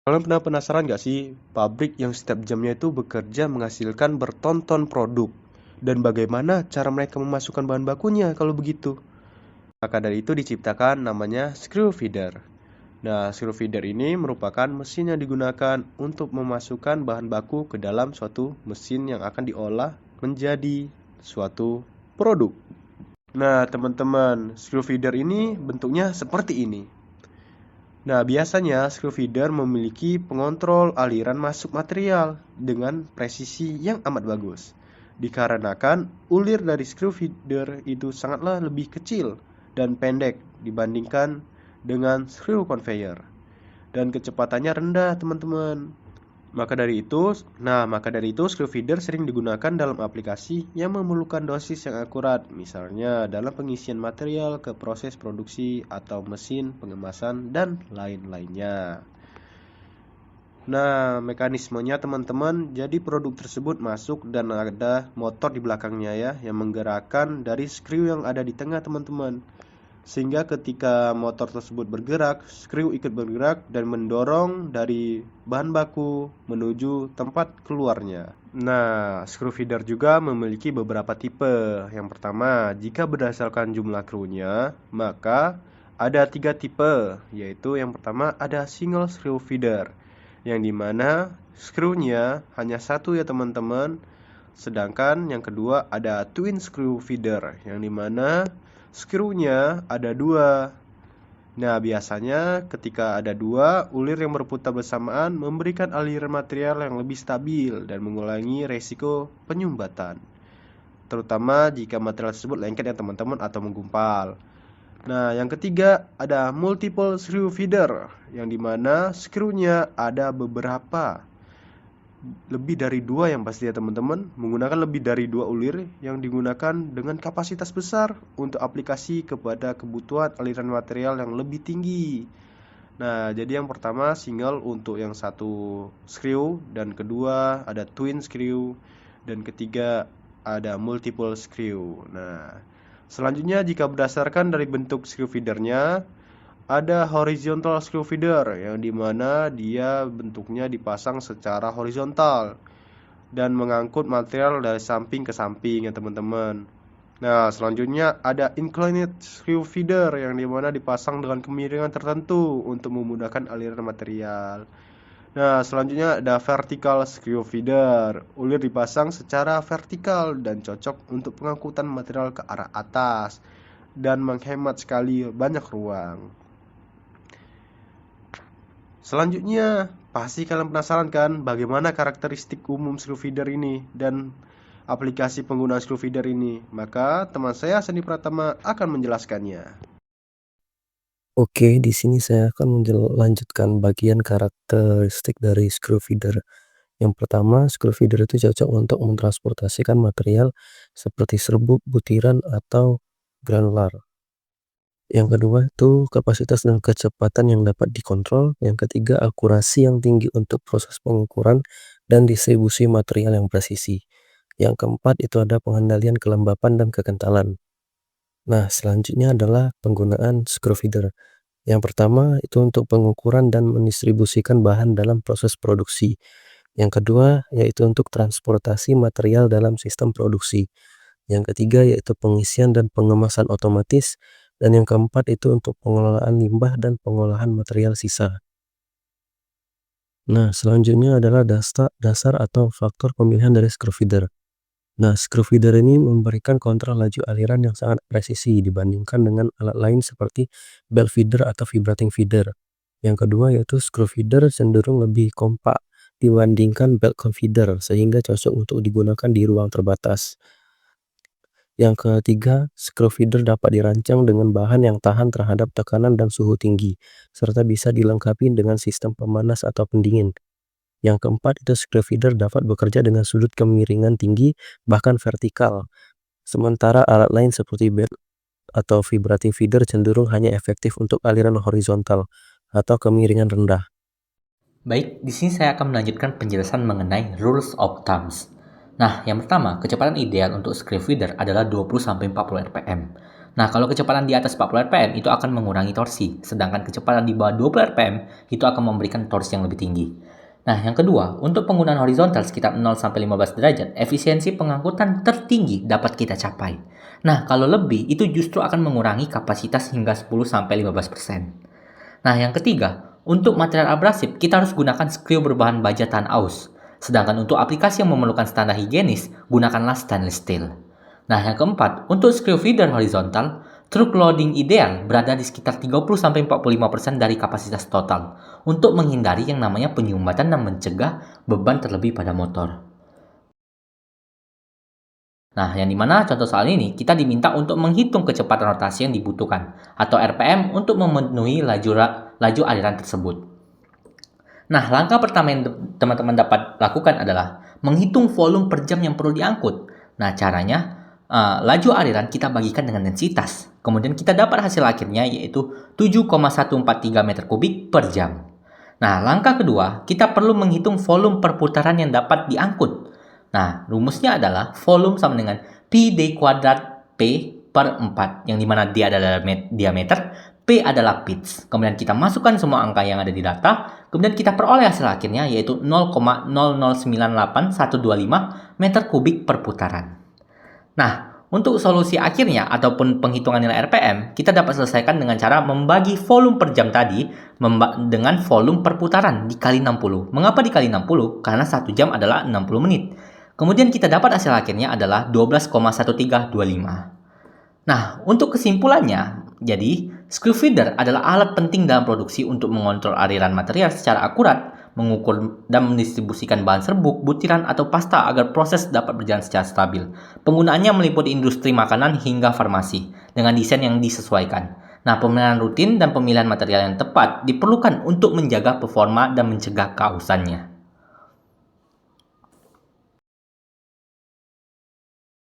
Kalian pernah penasaran nggak sih, pabrik yang setiap jamnya itu bekerja menghasilkan bertonton produk? Dan bagaimana cara mereka memasukkan bahan bakunya kalau begitu? Maka dari itu diciptakan namanya screw feeder. Nah, screw feeder ini merupakan mesin yang digunakan untuk memasukkan bahan baku ke dalam suatu mesin yang akan diolah menjadi suatu produk. Nah, teman-teman, screw feeder ini bentuknya seperti ini. Nah, biasanya screw feeder memiliki pengontrol aliran masuk material dengan presisi yang amat bagus. Dikarenakan ulir dari screw feeder itu sangatlah lebih kecil dan pendek dibandingkan dengan screw conveyor. Dan kecepatannya rendah, teman-teman. Maka dari itu screw feeder sering digunakan dalam aplikasi yang memerlukan dosis yang akurat, misalnya dalam pengisian material ke proses produksi atau mesin pengemasan dan lain-lainnya. Nah, mekanismenya teman-teman, jadi produk tersebut masuk dan ada motor di belakangnya ya, yang menggerakkan dari screw yang ada di tengah, teman-teman. Sehingga ketika motor tersebut bergerak, skru ikut bergerak dan mendorong dari bahan baku menuju tempat keluarnya. Nah, screw feeder juga memiliki beberapa tipe. Yang pertama, jika berdasarkan jumlah krunya, maka ada 3 tipe, yaitu yang pertama ada single screw feeder, yang dimana skrunya hanya satu ya teman-teman. Sedangkan yang kedua ada twin screw feeder, yang dimana skrunya ada 2. Nah, biasanya ketika ada 2 ulir yang berputar bersamaan memberikan aliran material yang lebih stabil dan mengurangi resiko penyumbatan, terutama jika material tersebut lengket ya teman-teman atau menggumpal. Nah, yang ketiga ada multiple screw feeder, yang dimana skrunya ada beberapa, lebih dari 2 yang pasti ya teman-teman, menggunakan lebih dari 2 ulir yang digunakan dengan kapasitas besar untuk aplikasi kepada kebutuhan aliran material yang lebih tinggi. Nah, jadi yang pertama single untuk yang satu screw, dan kedua ada twin screw, dan ketiga ada multiple screw. Nah, selanjutnya jika berdasarkan dari bentuk screw feedernya, ada horizontal screw feeder, yang dimana dia bentuknya dipasang secara horizontal dan mengangkut material dari samping ke samping ya teman-teman. Nah, selanjutnya ada inclined screw feeder, yang dimana dipasang dengan kemiringan tertentu untuk memudahkan aliran material. Nah, selanjutnya ada vertical screw feeder. Ulir dipasang secara vertikal dan cocok untuk pengangkutan material ke arah atas dan menghemat sekali banyak ruang. Selanjutnya, pasti kalian penasaran kan bagaimana karakteristik umum screw feeder ini dan aplikasi penggunaan screw feeder ini. Maka teman saya Sandi Pratama akan menjelaskannya. Oke, di sini saya akan melanjutkan bagian karakteristik dari screw feeder. Yang pertama, screw feeder itu cocok untuk mentransportasikan material seperti serbuk, butiran, atau granular. Yang kedua itu kapasitas dan kecepatan yang dapat dikontrol. Yang ketiga, akurasi yang tinggi untuk proses pengukuran dan distribusi material yang presisi. Yang keempat itu ada pengendalian kelembapan dan kekentalan. Nah, selanjutnya adalah penggunaan screw feeder. Yang pertama itu untuk pengukuran dan mendistribusikan bahan dalam proses produksi. Yang kedua yaitu untuk transportasi material dalam sistem produksi. Yang ketiga yaitu pengisian dan pengemasan otomatis. Dan yang keempat itu untuk pengelolaan limbah dan pengolahan material sisa. Nah, selanjutnya adalah dasar atau faktor pemilihan dari screw feeder. Nah, screw feeder ini memberikan kontrol laju aliran yang sangat presisi dibandingkan dengan alat lain seperti belt feeder atau vibrating feeder. Yang kedua yaitu screw feeder cenderung lebih kompak dibandingkan belt feeder sehingga cocok untuk digunakan di ruang terbatas. Yang ketiga, screw feeder dapat dirancang dengan bahan yang tahan terhadap tekanan dan suhu tinggi, serta bisa dilengkapi dengan sistem pemanas atau pendingin. Yang keempat itu screw feeder dapat bekerja dengan sudut kemiringan tinggi bahkan vertikal. Sementara alat lain seperti belt atau vibrating feeder cenderung hanya efektif untuk aliran horizontal atau kemiringan rendah. Baik, di sini saya akan melanjutkan penjelasan mengenai rules of thumbs. Nah, yang pertama, kecepatan ideal untuk screw feeder adalah 20-40 rpm. Nah, kalau kecepatan di atas 40 rpm itu akan mengurangi torsi, sedangkan kecepatan di bawah 20 rpm itu akan memberikan torsi yang lebih tinggi. Nah, yang kedua, untuk penggunaan horizontal sekitar 0-15 derajat, efisiensi pengangkutan tertinggi dapat kita capai. Nah, kalau lebih, itu justru akan mengurangi kapasitas hingga 10-15%. Nah, yang ketiga, untuk material abrasif, kita harus gunakan skriu berbahan baja tahan aus. Sedangkan untuk aplikasi yang memerlukan standar higienis, gunakanlah stainless steel. Nah, yang keempat, untuk screw feeder horizontal, truk loading ideal berada di sekitar 30-45% dari kapasitas total untuk menghindari yang namanya penyumbatan dan mencegah beban terlebih pada motor. Nah, yang dimana contoh soal ini, kita diminta untuk menghitung kecepatan rotasi yang dibutuhkan, atau RPM untuk memenuhi laju aliran tersebut. Nah, langkah pertama yang teman-teman dapat lakukan adalah menghitung volume per jam yang perlu diangkut. Nah, caranya, laju aliran kita bagikan dengan densitas. Kemudian kita dapat hasil akhirnya yaitu 7,143 meter kubik per jam. Nah, langkah kedua, kita perlu menghitung volume perputaran yang dapat diangkut. Nah, rumusnya adalah volume sama dengan P D kuadrat P per 4, yang dimana D adalah diameter, P adalah pitch. Kemudian kita masukkan semua angka yang ada di data, kemudian kita peroleh hasil akhirnya yaitu 0,0098125 meter kubik per putaran. Nah, untuk solusi akhirnya ataupun penghitungan nilai RPM, kita dapat selesaikan dengan cara membagi volume per jam tadi dengan volume per putaran dikali 60. Mengapa dikali 60? Karena 1 jam adalah 60 menit. Kemudian kita dapat hasil akhirnya adalah 12,1325. Nah, untuk kesimpulannya, jadi screw feeder adalah alat penting dalam produksi untuk mengontrol aliran material secara akurat, mengukur dan mendistribusikan bahan serbuk, butiran, atau pasta agar proses dapat berjalan secara stabil. Penggunaannya meliputi industri makanan hingga farmasi, dengan desain yang disesuaikan. Nah, pemilihan rutin dan pemilihan material yang tepat diperlukan untuk menjaga performa dan mencegah keausannya.